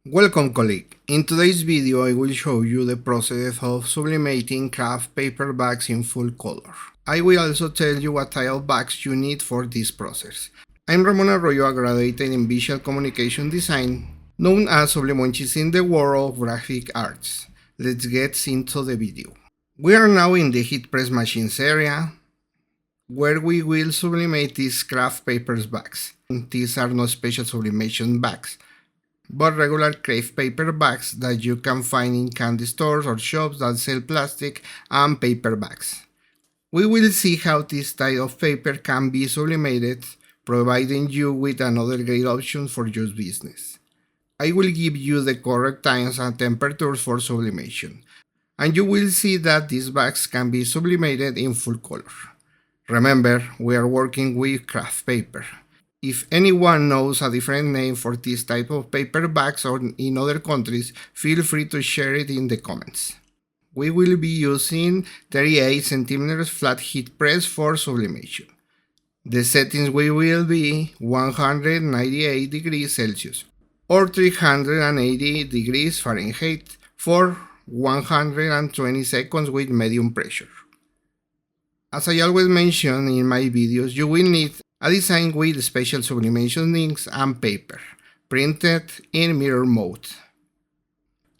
Welcome colleague, in today's video I will show you the process of sublimating Kraft paper bags in full color. I will also tell you what type of bags you need for this process. I'm Ramon Arroyo, a graduate in Visual Communication Design, known as Sublimation in the world of graphic arts. Let's get into the video. We are now in the heat press machines area, where we will sublimate these Kraft paper bags. These are not special sublimation bags, but regular Kraft paper bags that you can find in candy stores or shops that sell plastic and paper bags. We will see how this type of paper can be sublimated, providing you with another great option for your business. I will give you the correct times and temperatures for sublimation, and you will see that these bags can be sublimated in full color. Remember, we are working with Kraft paper. If anyone knows a different name for this type of paper bags or in other countries, feel free to share it in the comments. We will be using 38 cm flat heat press for sublimation. The settings will be 198 degrees Celsius or 380 degrees Fahrenheit for 120 seconds with medium pressure. As I always mention in my videos, you will need a design with special sublimation inks and paper, printed in mirror mode.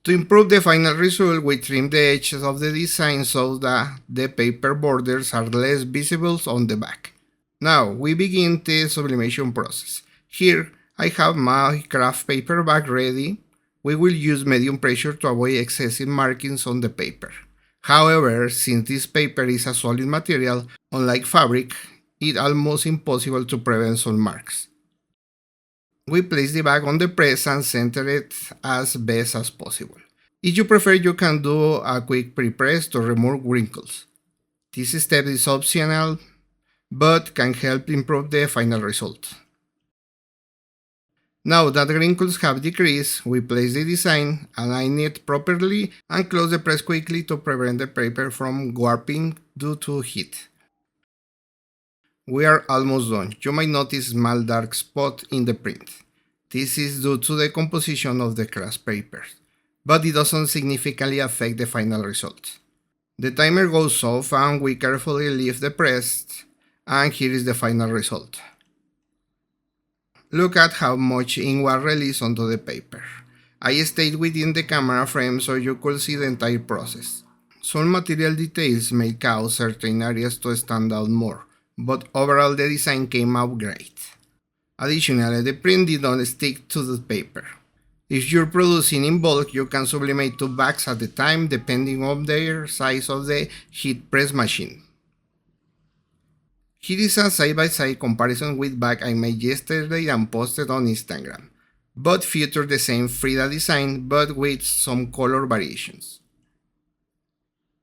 To improve the final result, we trim the edges of the design so that the paper borders are less visible on the back. Now, we begin the sublimation process. Here, I have my Kraft paper bag ready. We will use medium pressure to avoid excessive markings on the paper. However, since this paper is a solid material, unlike fabric, it's almost impossible to prevent some marks. We place the bag on the press and center it as best as possible. If you prefer, you can do a quick pre-press to remove wrinkles. This step is optional, but can help improve the final result. Now that wrinkles have decreased, we place the design, align it properly, and close the press quickly to prevent the paper from warping due to heat. We are almost done. You might notice a small dark spot in the print. This is due to the composition of the Kraft paper, but it doesn't significantly affect the final result. The timer goes off and we carefully lift the press, and here is the final result. Look at how much ink was released onto the paper. I stayed within the camera frame so you could see the entire process. Some material details may cause certain areas to stand out more, but overall the design came out great. Additionally, the print did not stick to the paper. If you're producing in bulk, you can sublimate 2 bags at a time depending on the size of the heat press machine. Here is a side-by-side comparison with bag I made yesterday and posted on Instagram. Both feature the same Frida design but with some color variations.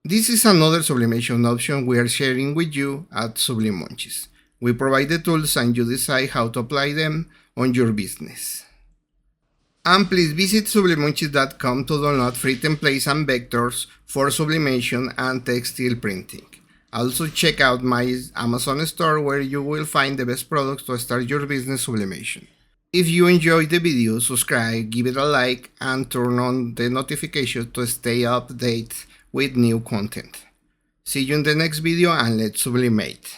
This is another sublimation option we are sharing with you at Sublimation. We provide the tools and you decide how to apply them on your business. And please visit sublimation.com to download free templates and vectors for sublimation and textile printing. Also check out my Amazon store where you will find the best products to start your business sublimation. If you enjoyed the video, subscribe, give it a like, and turn on the notifications to stay updated with new content. See you in the next video and let's sublimate.